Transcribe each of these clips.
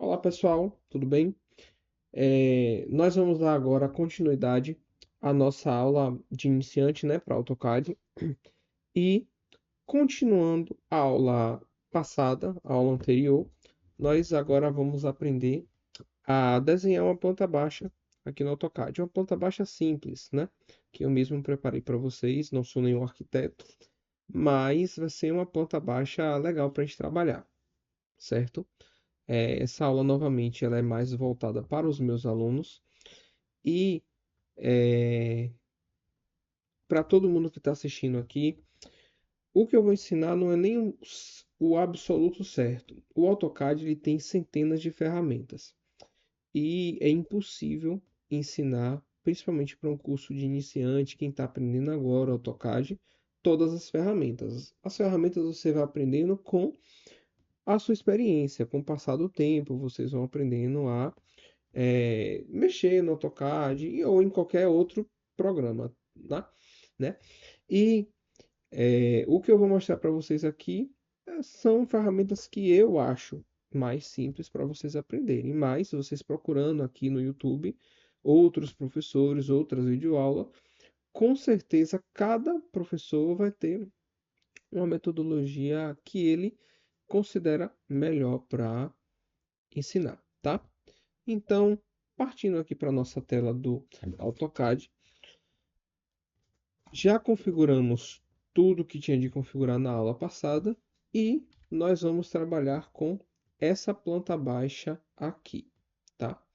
Olá pessoal, tudo bem? Nós vamos dar agora continuidade à nossa aula de iniciante, né, para AutoCAD. E continuando a aula passada, a aula anterior, nós agora vamos aprender a desenhar uma planta baixa aqui no AutoCAD. Uma planta baixa simples, né? Que eu mesmo preparei para vocês, não sou nenhum arquiteto, mas vai ser uma planta baixa legal para a gente trabalhar, certo? Essa aula, novamente, ela é mais voltada para os meus alunos e para todo mundo que está assistindo aqui. O que eu vou ensinar não é nem o absoluto certo. O AutoCAD ele tem centenas de ferramentas e é impossível ensinar, principalmente para um curso de iniciante, quem está aprendendo agora AutoCAD, todas as ferramentas. As ferramentas você vai aprendendo com a sua experiência, com o passar do tempo, vocês vão aprendendo a mexer no AutoCAD ou em qualquer outro programa, tá? Né? E o que eu vou mostrar para vocês aqui são ferramentas que eu acho mais simples para vocês aprenderem, mas vocês procurando aqui no YouTube outros professores, outras videoaulas, com certeza cada professor vai ter uma metodologia que ele considera melhor para ensinar, tá? Então, partindo aqui para a nossa tela do AutoCAD, já configuramos tudo que tinha de configurar na aula passada e nós vamos trabalhar com essa planta baixa aqui, tá?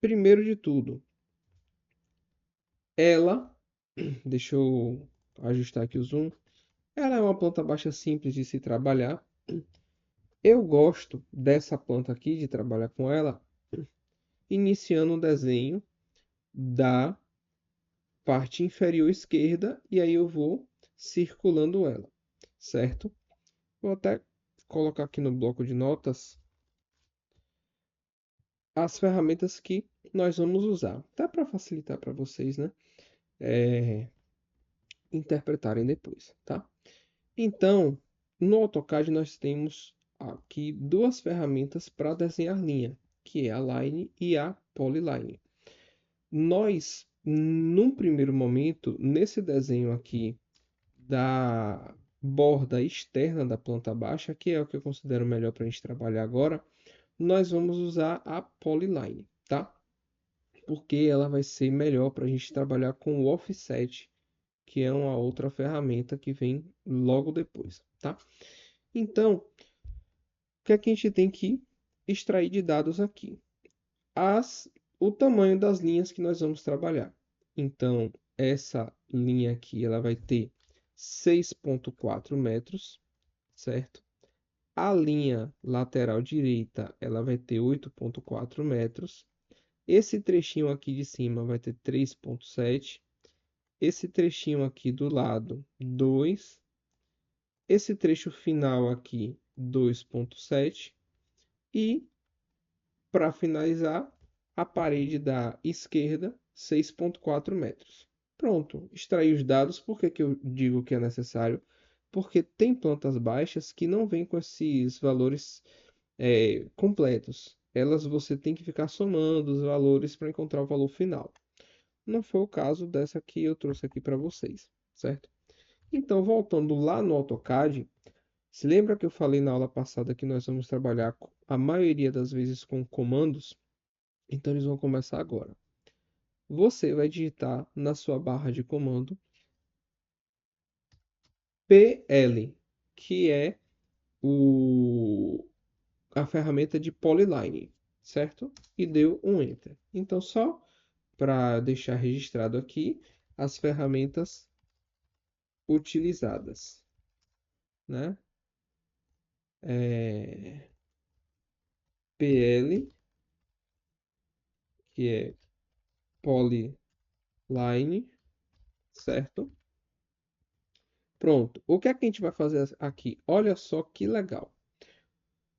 Primeiro de tudo, ela, deixa eu ajustar aqui o zoom, ela é uma planta baixa simples de se trabalhar. Eu gosto dessa planta aqui, de trabalhar com ela, iniciando o desenho da parte inferior esquerda e aí eu vou circulando ela, certo? Vou até colocar aqui no bloco de notas as ferramentas que nós vamos usar, até para facilitar para vocês, né? É, interpretarem depois, tá? Então, no AutoCAD nós temos aqui duas ferramentas para desenhar linha, que é a Line e a Polyline. Nós, num primeiro momento, nesse desenho aqui da borda externa da planta baixa, que é o que eu considero melhor para a gente trabalhar agora, nós vamos usar a Polyline, tá? Porque ela vai ser melhor para a gente trabalhar com o Offset, que é uma outra ferramenta que vem logo depois, tá? Então, o que é que a gente tem que extrair de dados aqui? O tamanho das linhas que nós vamos trabalhar. Então, essa linha aqui, ela vai ter 6,4 metros, certo? A linha lateral direita, ela vai ter 8,4 metros. Esse trechinho aqui de cima vai ter 3,7. Esse trechinho aqui do lado, 2. Esse trecho final aqui, 2,7. E, para finalizar, a parede da esquerda, 6,4 metros. Pronto, extraí os dados. Por que que eu digo que é necessário? Porque tem plantas baixas que não vêm com esses valores completos. Elas você tem que ficar somando os valores para encontrar o valor final. Não foi o caso dessa que eu trouxe aqui para vocês, certo? Então, voltando lá no AutoCAD, se lembra que eu falei na aula passada que nós vamos trabalhar a maioria das vezes com comandos? Então, eles vão começar agora. Você vai digitar na sua barra de comando PL, que é a ferramenta de Polyline, certo? E deu um Enter. Então, só para deixar registrado aqui as ferramentas utilizadas, né? PL, que é Polyline, certo? Pronto. O que é que a gente vai fazer aqui? Olha só que legal.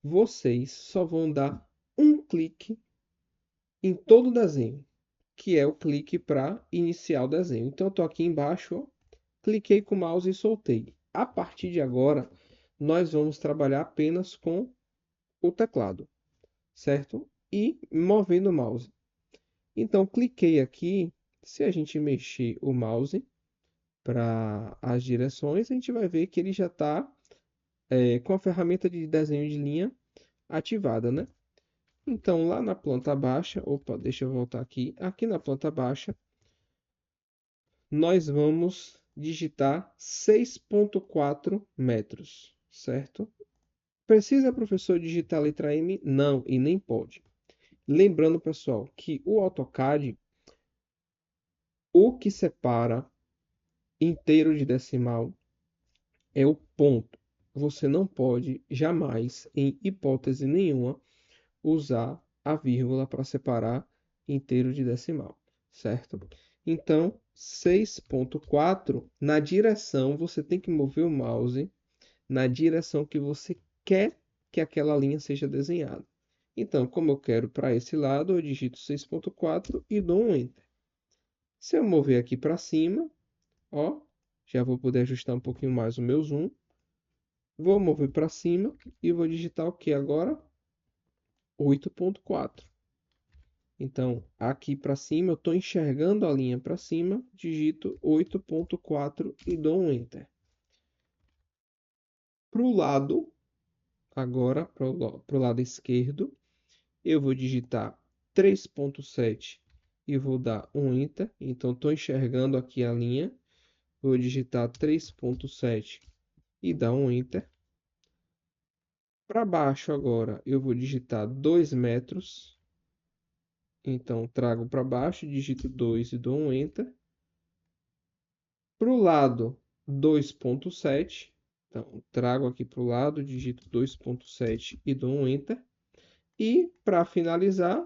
Vocês só vão dar um clique em todo o desenho, que é o clique para iniciar o desenho. Então, eu estou aqui embaixo, ó, cliquei com o mouse e soltei. A partir de agora, nós vamos trabalhar apenas com o teclado, certo? E movendo o mouse. Então, cliquei aqui. Se a gente mexer o mouse para as direções, a gente vai ver que ele já está com a ferramenta de desenho de linha ativada, né? Então, lá na planta baixa, opa, deixa eu voltar aqui. Aqui na planta baixa, nós vamos digitar 6,4 metros, certo? Precisa, professor, digitar a letra M? Não, e nem pode. Lembrando, pessoal, que o AutoCAD, o que separa inteiro de decimal é o ponto. Você não pode jamais, em hipótese nenhuma, usar a vírgula para separar inteiro de decimal, certo? Então, 6,4 na direção, você tem que mover o mouse na direção que você quer que aquela linha seja desenhada. Então, como eu quero para esse lado, eu digito 6,4 e dou um Enter. Se eu mover aqui para cima, ó, já vou poder ajustar um pouquinho mais o meu zoom. Vou mover para cima e vou digitar o que agora? 8,4. Então, aqui para cima, eu estou enxergando a linha para cima, digito 8,4 e dou um Enter. Para o lado, agora, para o lado esquerdo, eu vou digitar 3,7 e vou dar um Enter. Então, estou enxergando aqui a linha, vou digitar 3,7 e dar um Enter. Para baixo agora, eu vou digitar 2 metros. Então, trago para baixo, digito 2 e dou um Enter. Para o lado, 2,7. Então, trago aqui para o lado, digito 2,7 e dou um Enter. E, para finalizar,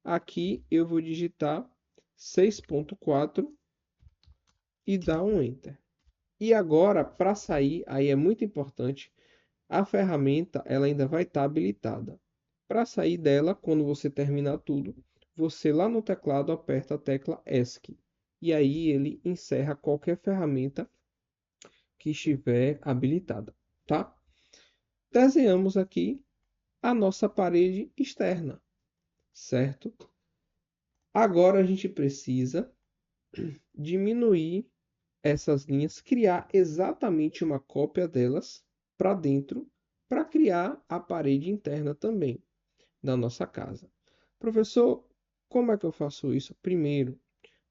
aqui eu vou digitar 6,4 e dar um Enter. E agora, para sair, aí é muito importante, a ferramenta ela ainda vai estar habilitada. Para sair dela, quando você terminar tudo, você lá no teclado aperta a tecla ESC. E aí ele encerra qualquer ferramenta que estiver habilitada, tá? Desenhamos aqui a nossa parede externa, certo? Agora a gente precisa diminuir essas linhas, criar exatamente uma cópia delas para dentro, para criar a parede interna também da nossa casa. Professor, como é que eu faço isso? Primeiro,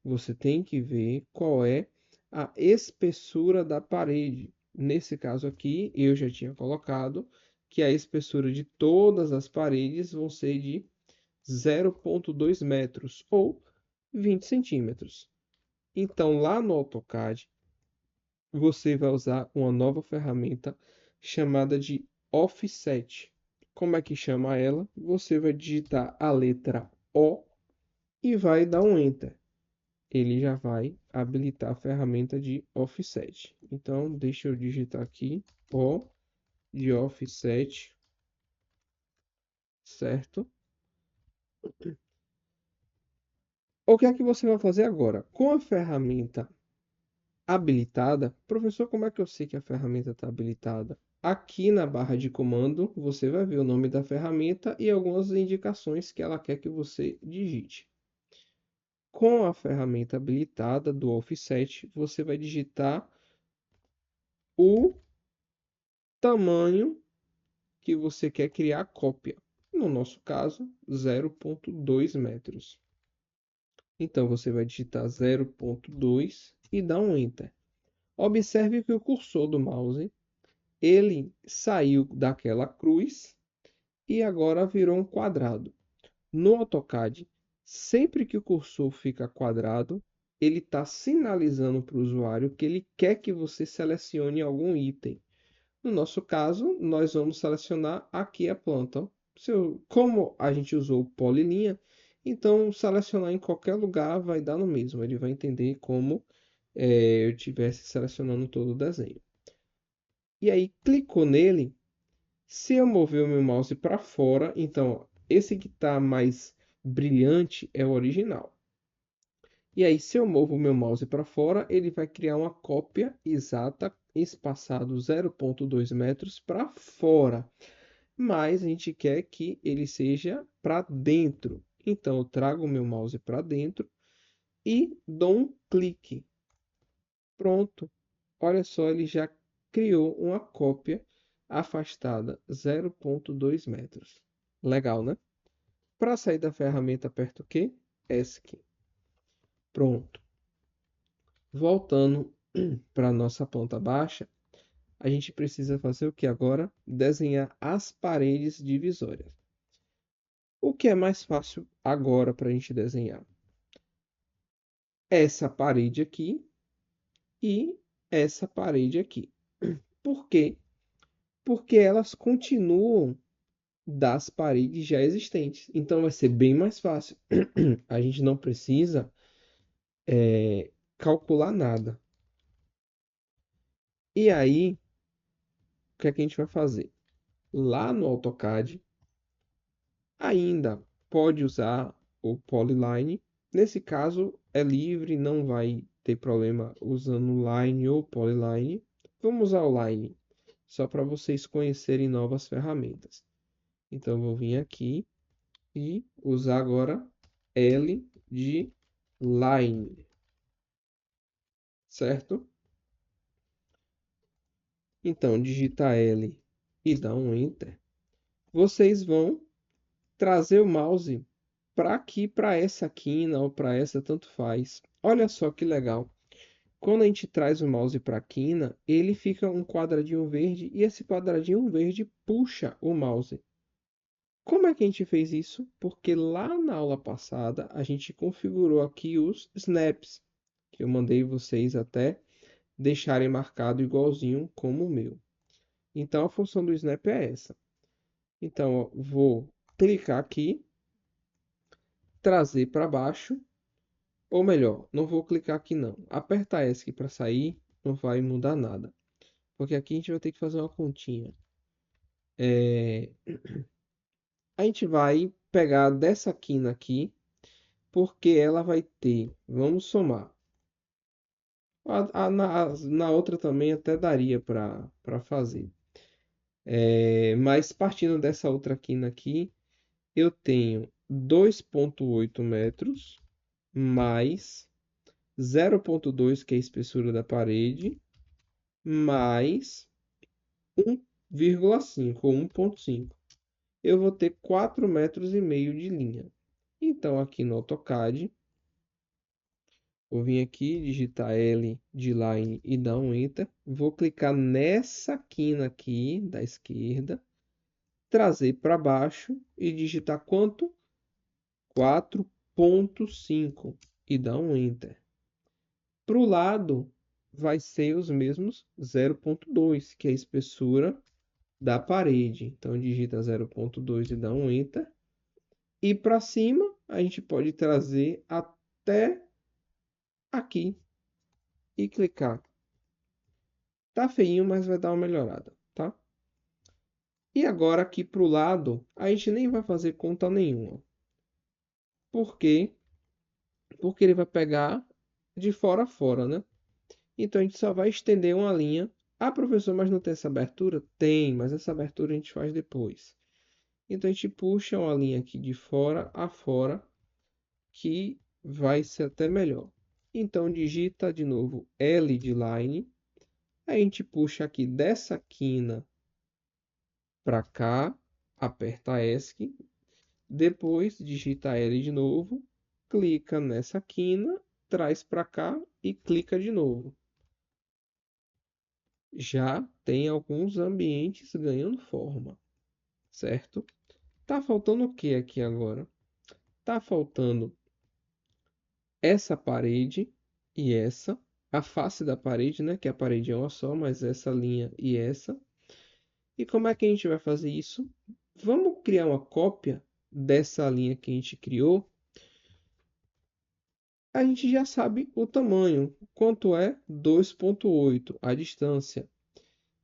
você tem que ver qual é a espessura da parede. Nesse caso aqui, eu já tinha colocado que a espessura de todas as paredes vão ser de 0,2 metros ou 20 centímetros. Então, lá no AutoCAD, você vai usar uma nova ferramenta chamada de Offset. Como é que chama ela? Você vai digitar a letra O e vai dar um Enter. Ele já vai habilitar a ferramenta de Offset. Então, deixa eu digitar aqui O de Offset, certo? O que é que você vai fazer agora? Com a ferramenta habilitada, professor, como é que eu sei que a ferramenta está habilitada? Aqui na barra de comando, você vai ver o nome da ferramenta e algumas indicações que ela quer que você digite. Com a ferramenta habilitada do Offset, você vai digitar o tamanho que você quer criar a cópia. No nosso caso, 0,2 metros. Então, você vai digitar 0,2 e dar um Enter. Observe que o cursor do mouse ele saiu daquela cruz e agora virou um quadrado. No AutoCAD, sempre que o cursor fica quadrado, ele está sinalizando para o usuário que ele quer que você selecione algum item. No nosso caso, nós vamos selecionar aqui a planta. Como a gente usou o polilinha, então selecionar em qualquer lugar vai dar no mesmo. Ele vai entender como eu estivesse selecionando todo o desenho. E aí, clicou nele. Se eu mover o meu mouse para fora, então esse que está mais brilhante é o original. E aí, se eu movo o meu mouse para fora, ele vai criar uma cópia exata, espaçado 0,2 metros para fora. mas a gente quer que ele seja para dentro. Então, eu trago o meu mouse para dentro e dou um clique. Pronto. Olha só, ele já criou uma cópia afastada 0,2 metros. Legal, né? Para sair da ferramenta, aperto o quê? ESC. Pronto. Voltando para a nossa planta baixa, a gente precisa fazer o que agora? Desenhar as paredes divisórias. O que é mais fácil agora para a gente desenhar? Essa parede aqui e essa parede aqui. Por quê? Porque elas continuam das paredes já existentes. Então vai ser bem mais fácil. A gente não precisa calcular nada. E aí, o que é que a gente vai fazer? Lá no AutoCAD, ainda pode usar o Polyline. Nesse caso, é livre, não vai ter problema usando Line ou Polyline. Vamos usar o Line, só para vocês conhecerem novas ferramentas. Então, eu vou vir aqui e usar agora L de Line, certo? Então, digita L e dá um Enter. Vocês vão trazer o mouse para aqui, para essa quina ou para essa, tanto faz. Olha só que legal. Quando a gente traz o mouse para a quina, ele fica um quadradinho verde e esse quadradinho verde puxa o mouse. Como é que a gente fez isso? Porque lá na aula passada a gente configurou aqui os snaps, que eu mandei vocês até deixarem marcado igualzinho como o meu. Então a função do snap é essa. Então eu vou clicar aqui, trazer para baixo, ou melhor, não vou clicar aqui não. Apertar ESC para sair não vai mudar nada, porque aqui a gente vai ter que fazer uma continha. A gente vai pegar dessa quina aqui, porque ela vai ter, vamos somar. Na outra também até daria para fazer. Mas partindo dessa outra quina aqui, eu tenho 2,8 metros mais 0,2, que é a espessura da parede, mais 1,5 ou 1,5. Eu vou ter 4,5 metros de linha. Então, aqui no AutoCAD, vou vir aqui, digitar L de Line e dar um Enter. Vou clicar nessa quina aqui da esquerda, trazer para baixo e digitar quanto? 4,5 e dar um Enter. Para o lado, vai ser os mesmos 0,2, que é a espessura da parede. Então, digita 0,2 e dá um Enter. E para cima, a gente pode trazer até aqui e clicar. Tá feinho, mas vai dar uma melhorada, tá? E agora aqui para o lado, a gente nem vai fazer conta nenhuma. Por quê? Porque ele vai pegar de fora a fora, né? Então a gente só vai estender uma linha. Ah, professor, mas não tem essa abertura? Tem, mas essa abertura a gente faz depois. Então a gente puxa uma linha aqui de fora a fora, que vai ser até melhor. Então digita de novo L de line. A gente puxa aqui dessa quina para cá, aperta ESC, depois digita L de novo, clica nessa quina, traz para cá e clica de novo. Já tem alguns ambientes ganhando forma, certo? Tá faltando o que aqui agora? Tá faltando essa parede e essa, a face da parede, né? Que a parede é uma só, mas essa linha e essa. E como é que a gente vai fazer isso? Vamos criar uma cópia dessa linha que a gente criou. A gente já sabe o tamanho, quanto é 2,8 a distância.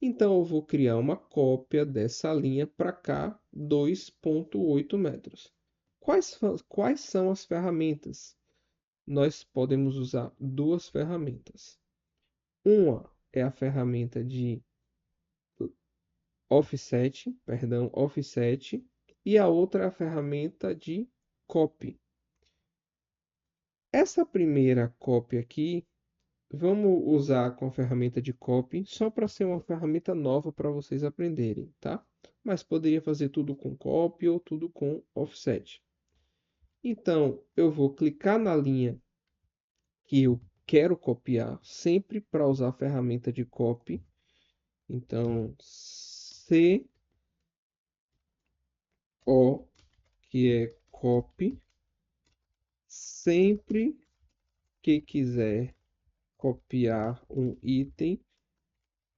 Então eu vou criar uma cópia dessa linha para cá, 2,8 metros. Quais são as ferramentas? Nós podemos usar duas ferramentas. Uma é a ferramenta de offset, e a outra é a ferramenta de copy. Essa primeira copy aqui, vamos usar com a ferramenta de copy só para ser uma ferramenta nova para vocês aprenderem, tá? Mas poderia fazer tudo com copy ou tudo com offset. Então, eu vou clicar na linha que eu quero copiar, sempre para usar a ferramenta de copy. Então, CO, que é copy, sempre que quiser copiar um item,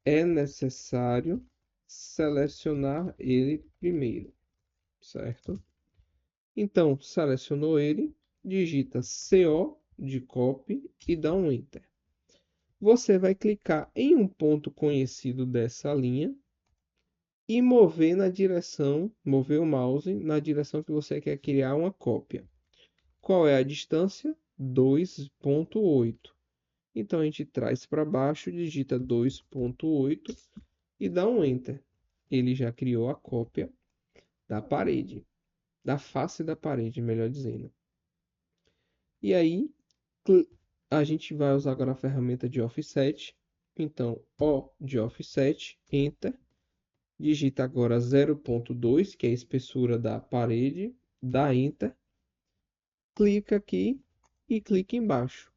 é necessário selecionar ele primeiro, certo? Então, selecionou ele, digita CO de copy e dá um Enter. Você vai clicar em um ponto conhecido dessa linha e mover o mouse na direção que você quer criar uma cópia. Qual é a distância? 2,8. Então a gente traz para baixo, digita 2,8 e dá um Enter. Ele já criou a cópia da parede, da face da parede, melhor dizendo. E aí a gente vai usar agora a ferramenta de offset. Então, O de offset, Enter. Digita agora 0,2, que é a espessura da parede, dá Enter. Clica aqui e clica embaixo.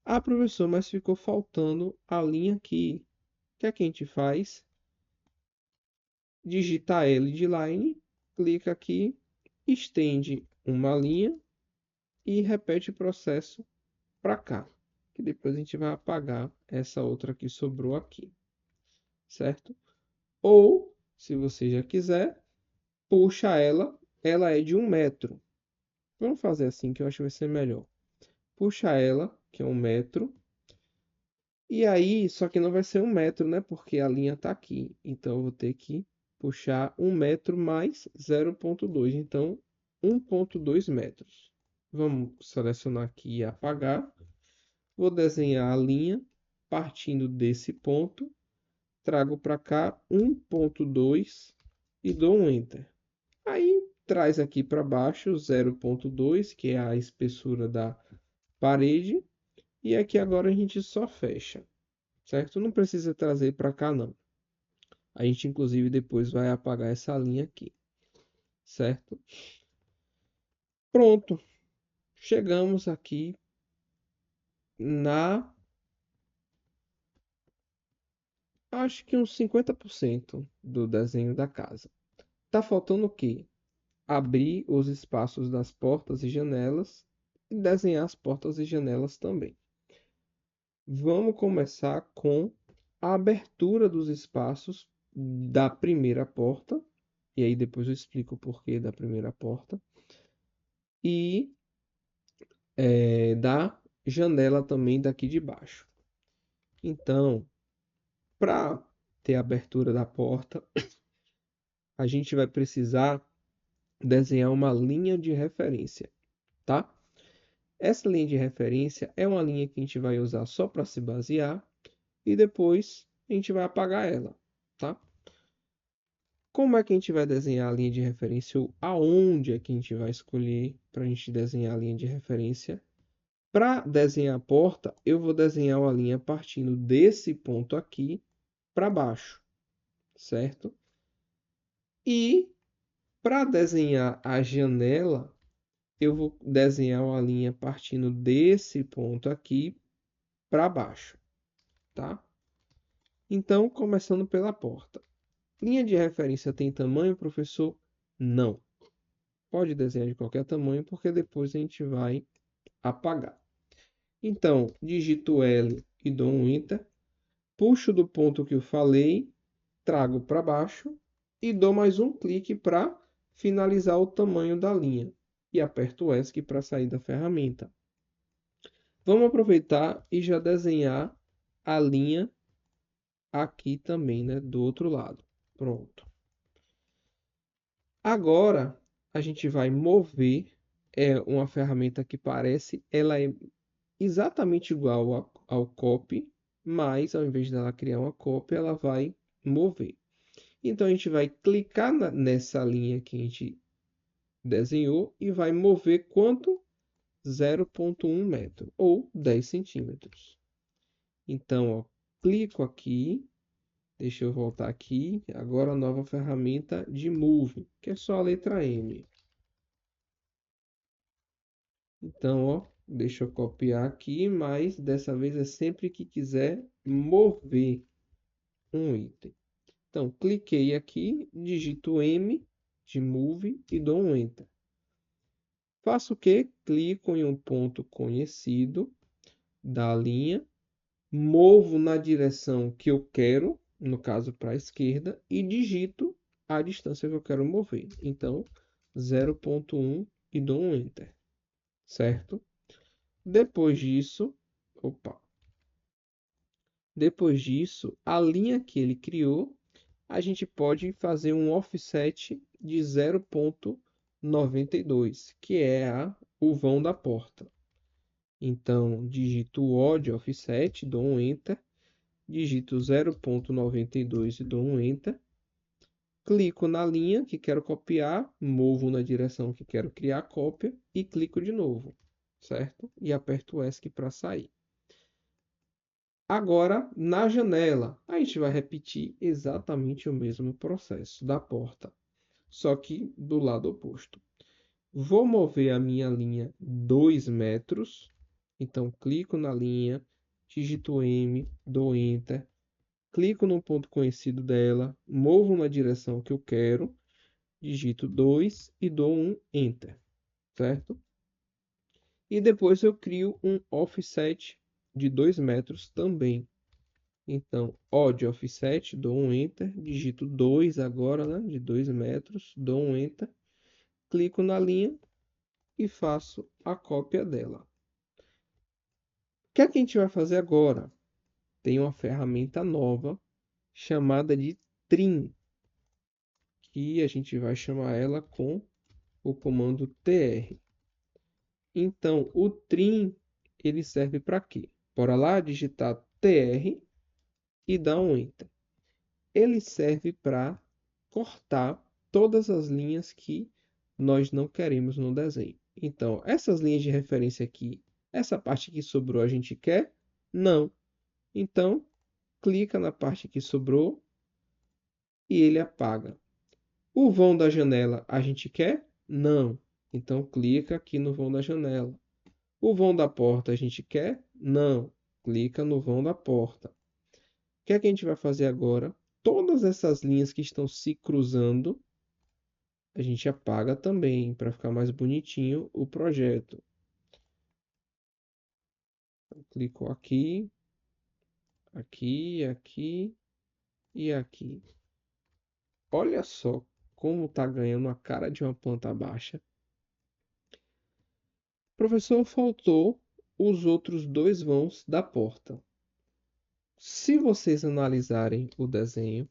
Ah, professor, mas ficou faltando a linha aqui. O que é que a gente faz? Digita L de line, clica aqui, estende uma linha e repete o processo para cá. Que depois a gente vai apagar essa outra que sobrou aqui, certo? Ou, se você já quiser, puxa ela é de 1 metro. Vamos fazer assim que eu acho que vai ser melhor. Puxa ela, que é 1 metro. E aí, só que não vai ser 1 metro, né? Porque a linha tá aqui. Então, eu vou ter que puxar 1 metro mais 0,2. Então, 1,2 metros. Vamos selecionar aqui e apagar. Vou desenhar a linha partindo desse ponto. Trago para cá 1,2 e dou um Enter. Aí, traz aqui para baixo 0,2, que é a espessura da parede. E aqui agora a gente só fecha, certo? Não precisa trazer para cá, não. A gente, inclusive, depois vai apagar essa linha aqui, certo? Pronto. Chegamos aqui na... Acho que uns 50% do desenho da casa. Tá faltando o quê? Abrir os espaços das portas e janelas e desenhar as portas e janelas também. Vamos começar com a abertura dos espaços da primeira porta. E aí depois eu explico o porquê da primeira porta. E da janela também daqui de baixo. Então, para ter a abertura da porta, a gente vai precisar desenhar uma linha de referência, tá? Essa linha de referência é uma linha que a gente vai usar só para se basear e depois a gente vai apagar ela, tá? Como é que a gente vai desenhar a linha de referência ou aonde é que a gente vai escolher para a gente desenhar a linha de referência? Para desenhar a porta, eu vou desenhar uma linha partindo desse ponto aqui para baixo, certo? E para desenhar a janela, eu vou desenhar uma linha partindo desse ponto aqui para baixo, tá? Então, começando pela porta. Linha de referência tem tamanho, professor? Não. Pode desenhar de qualquer tamanho, porque depois a gente vai apagar. Então, digito L e dou um Enter. Puxo do ponto que eu falei, trago para baixo e dou mais um clique para finalizar o tamanho da linha. E aperto o ESC para sair da ferramenta. Vamos aproveitar e já desenhar a linha aqui também, né, do outro lado. Pronto. Agora a gente vai mover uma ferramenta que parece, ela é exatamente igual ao copy, mas ao invés dela criar uma cópia, ela vai mover. Então a gente vai clicar nessa linha que a gente desenhou e vai mover quanto? 0,1 metro ou 10 centímetros. Então, ó, clico aqui, deixa eu voltar aqui. Agora a nova ferramenta de Move, que é só a letra M. Então, ó, deixa eu copiar aqui, mas dessa vez é sempre que quiser mover um item. Então, cliquei aqui, digito M de Move e dou um Enter. Faço o quê? Clico em um ponto conhecido da linha, movo na direção que eu quero, no caso para a esquerda, e digito a distância que eu quero mover. Então, 0,1 e dou um Enter, certo? Depois disso, opa, depois disso, a linha que ele criou, a gente pode fazer um offset de 0,92, que é o vão da porta. Então, digito o O de offset, dou um Enter, digito 0,92 e dou um Enter, clico na linha que quero copiar, movo na direção que quero criar a cópia e clico de novo, certo? E aperto o ESC para sair. Agora, na janela, a gente vai repetir exatamente o mesmo processo da porta, só que do lado oposto. Vou mover a minha linha 2 metros, então clico na linha, digito M, dou Enter, clico no ponto conhecido dela, movo na direção que eu quero, digito 2 e dou um Enter, certo? E depois eu crio um offset de 2 metros também. Então, O de offset, dou um Enter, digito 2 agora, né, de 2 metros, dou um Enter, clico na linha e faço a cópia dela. O que é que a gente vai fazer agora? Tem uma ferramenta nova chamada de Trim, que a gente vai chamar ela com o comando TR. Então, o Trim, ele serve para quê? Bora lá digitar TR e dar um Enter. Ele serve para cortar todas as linhas que nós não queremos no desenho. Então, essas linhas de referência aqui, essa parte que sobrou a gente quer? Não. Então, clica na parte que sobrou e ele apaga. O vão da janela a gente quer? Não. Então, clica aqui no vão da janela. O vão da porta a gente quer? Não. Clica no vão da porta. O que é que a gente vai fazer agora? Todas essas linhas que estão se cruzando, a gente apaga também, para ficar mais bonitinho o projeto. Clico aqui, aqui, aqui e aqui. Olha só como está ganhando a cara de uma planta baixa. Professor, faltou os outros dois vãos da porta. Se vocês analisarem o desenho,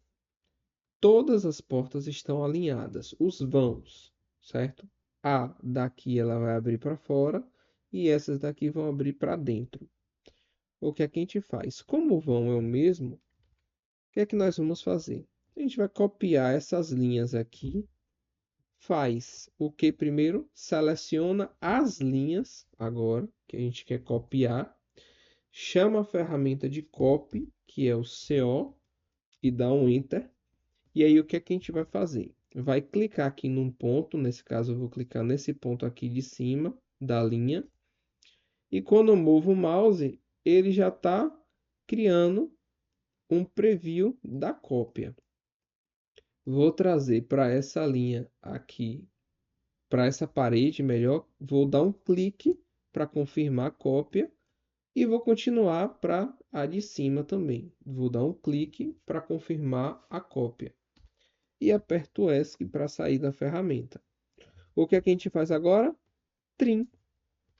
todas as portas estão alinhadas, os vãos, certo? A daqui ela vai abrir para fora e essas daqui vão abrir para dentro. O que é que a gente faz? Como o vão é o mesmo, o que é que nós vamos fazer? A gente vai copiar essas linhas aqui, faz o que primeiro? Seleciona as linhas, agora, que a gente quer copiar, chama a ferramenta de copy, que é o CO, e dá um Enter. E aí o que é que a gente vai fazer? Vai clicar aqui num ponto, nesse caso eu vou clicar nesse ponto aqui de cima da linha, e quando eu movo o mouse, ele já está criando um preview da cópia. Vou trazer para essa linha aqui, para essa parede melhor, vou dar um clique para confirmar a cópia e vou continuar para a de cima também. Vou dar um clique para confirmar a cópia e aperto o ESC para sair da ferramenta. O que é que a gente faz agora? Trim.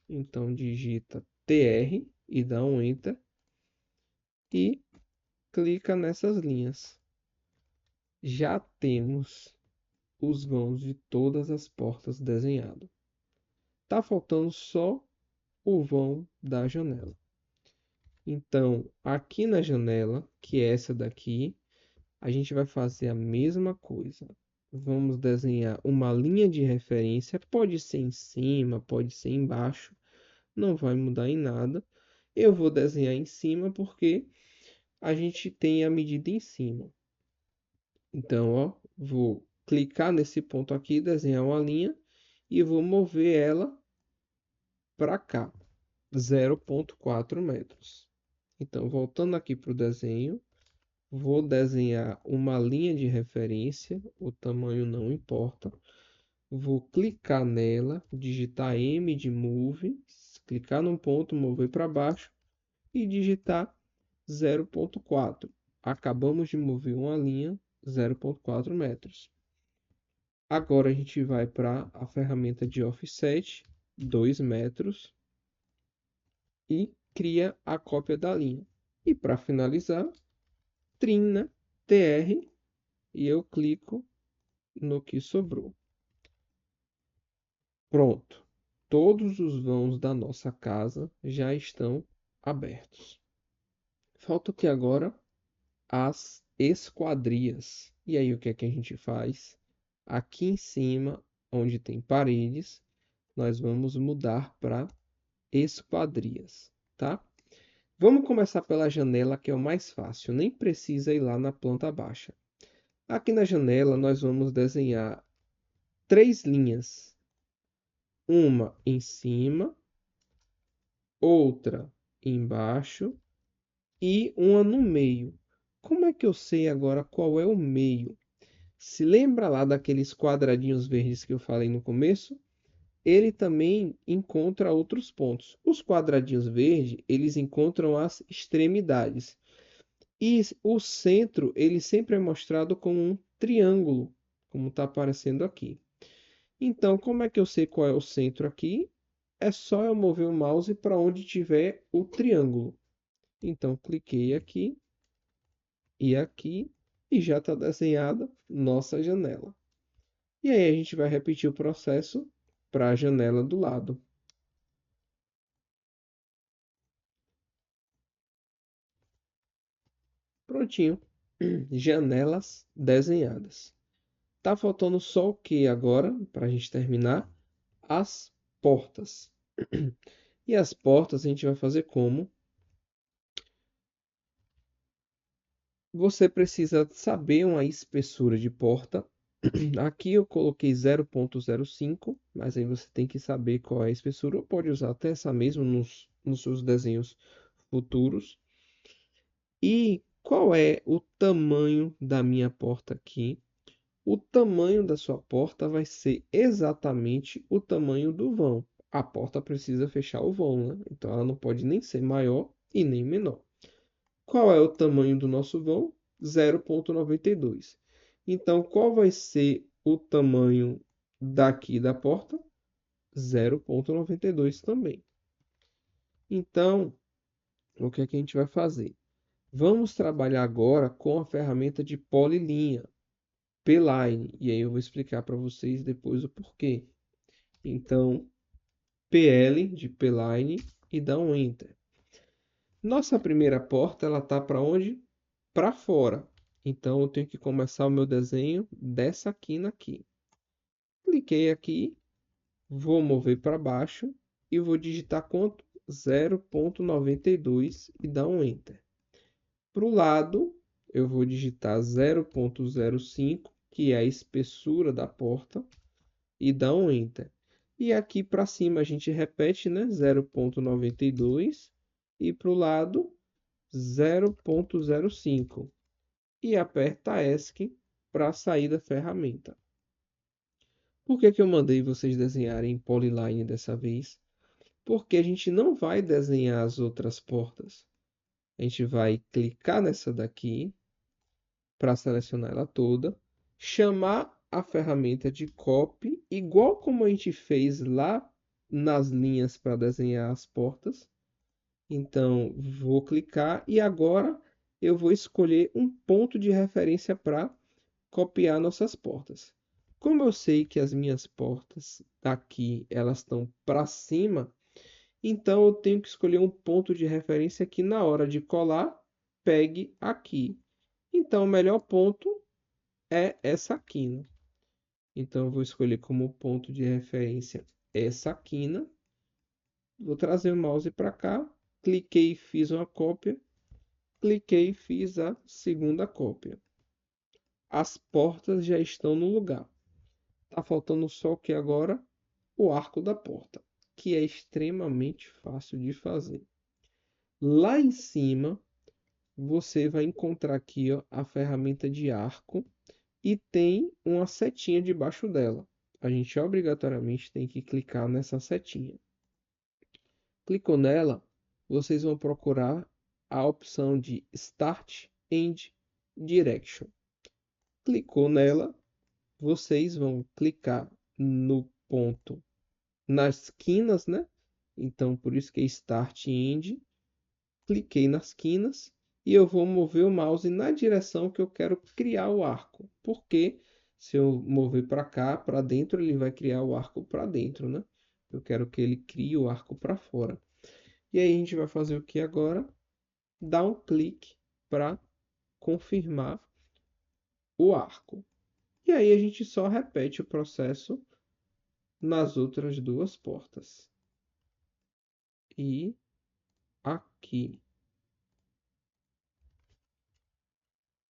Então digita TR e dá um Enter e clica nessas linhas. Já temos os vãos de todas as portas desenhados. Tá faltando só o vão da janela. Então, aqui na janela, que é essa daqui, A gente vai fazer a mesma coisa. Vamos desenhar uma linha de referência, pode ser em cima, pode ser embaixo, não vai mudar em nada. Eu vou desenhar em cima porque a gente tem a medida em cima. Então, ó, vou clicar nesse ponto aqui, desenhar uma linha e vou mover ela para cá, 0,4 metros. Então, voltando aqui para o desenho, vou desenhar uma linha de referência, o tamanho não importa. Vou clicar nela, digitar M de Move, clicar num ponto, mover para baixo e digitar 0,4. Acabamos de mover uma linha 0,4 metros. Agora a gente vai para a ferramenta de Offset, 2 metros, e cria a cópia da linha. E para finalizar, trim, né? TR, e eu clico no que sobrou. Pronto. Todos os vãos da nossa casa já estão abertos. Falta o que agora? As esquadrias. E aí o que é que a gente faz? Aqui em cima, onde tem paredes, nós vamos mudar para esquadrias, tá? Vamos começar pela janela, que é o mais fácil, nem precisa ir lá na planta baixa. Aqui na janela nós vamos desenhar 3 linhas, uma em cima, outra embaixo e uma no meio. Como é que eu sei agora qual é o meio? Se lembra lá daqueles quadradinhos verdes que eu falei no começo? Ele também encontra outros pontos. Os quadradinhos verdes, eles encontram as extremidades. E o centro, ele sempre é mostrado como um triângulo, como está aparecendo aqui. Então, como é que eu sei qual é o centro aqui? É só eu mover o mouse para onde tiver o triângulo. Então, cliquei aqui e já está desenhada nossa janela. E aí a gente vai repetir o processo para a janela do lado. Prontinho. Janelas desenhadas. Tá faltando só o que agora, para a gente terminar? As portas. E as portas a gente vai fazer como? Você precisa saber uma espessura de porta. Aqui eu coloquei 0,05, mas aí você tem que saber qual é a espessura. Ou pode usar até essa mesma nos seus desenhos futuros. E qual é o tamanho da minha porta aqui? O tamanho da sua porta vai ser exatamente o tamanho do vão. A porta precisa fechar o vão, né? Então ela não pode nem ser maior e nem menor. Qual é o tamanho do nosso vão? 0,92. Então, qual vai ser o tamanho daqui da porta? 0,92 também. Então, o que é que a gente vai fazer? Vamos trabalhar agora com a ferramenta de polilinha, P-Line, e aí eu vou explicar para vocês depois o porquê. Então, PL de P-Line e dá um Enter. Nossa primeira porta, ela tá para onde? Para fora. Então, eu tenho que começar o meu desenho dessa quina aqui. Cliquei aqui, vou mover para baixo e vou digitar quanto? 0,92 e dar um Enter. Para o lado, eu vou digitar 0,05, que é a espessura da porta, e dar um Enter. E aqui para cima a gente repete, né? 0,92 e para o lado 0,05 e aperta ESC para sair da ferramenta. Por que que eu mandei vocês desenharem em Polyline dessa vez? Porque a gente não vai desenhar as outras portas. A gente vai clicar nessa daqui para selecionar ela toda, chamar a ferramenta de copy, igual como a gente fez lá nas linhas para desenhar as portas. Então, vou clicar e agora eu vou escolher um ponto de referência para copiar nossas portas. Como eu sei que as minhas portas aqui elas estão para cima, então eu tenho que escolher um ponto de referência que na hora de colar, pegue aqui. Então, o melhor ponto é essa quina. Então, eu vou escolher como ponto de referência essa quina. Vou trazer o mouse para cá. Cliquei e fiz uma cópia. Cliquei e fiz a segunda cópia. As portas já estão no lugar. Tá faltando só o que agora? O arco da porta, que é extremamente fácil de fazer. Lá em cima, você vai encontrar aqui, ó, a ferramenta de arco e tem uma setinha debaixo dela. A gente obrigatoriamente tem que clicar nessa setinha. Clicou nela, vocês vão procurar a opção de Start End Direction. Clicou nela, vocês vão clicar no ponto nas quinas, né? Então, por isso que é Start End. Cliquei nas quinas e eu vou mover o mouse na direção que eu quero criar o arco. Porque se eu mover para cá, para dentro, ele vai criar o arco para dentro, né? Eu quero que ele crie o arco para fora. E aí a gente vai fazer o que agora? Dar um clique para confirmar o arco. E aí a gente só repete o processo nas outras duas portas. E aqui.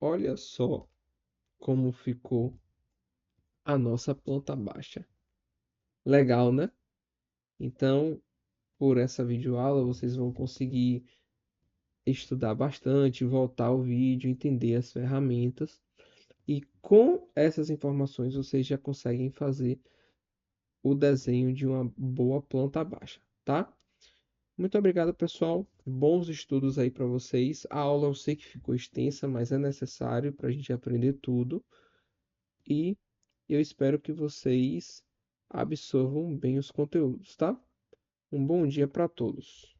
Olha só como ficou a nossa planta baixa. Legal, né? Então, por essa videoaula, vocês vão conseguir estudar bastante, voltar ao vídeo, entender as ferramentas. E com essas informações, vocês já conseguem fazer o desenho de uma boa planta baixa, tá? Muito obrigado, pessoal. Bons estudos aí para vocês. A aula eu sei que ficou extensa, mas é necessário para a gente aprender tudo. E eu espero que vocês absorvam bem os conteúdos, tá? Um bom dia para todos.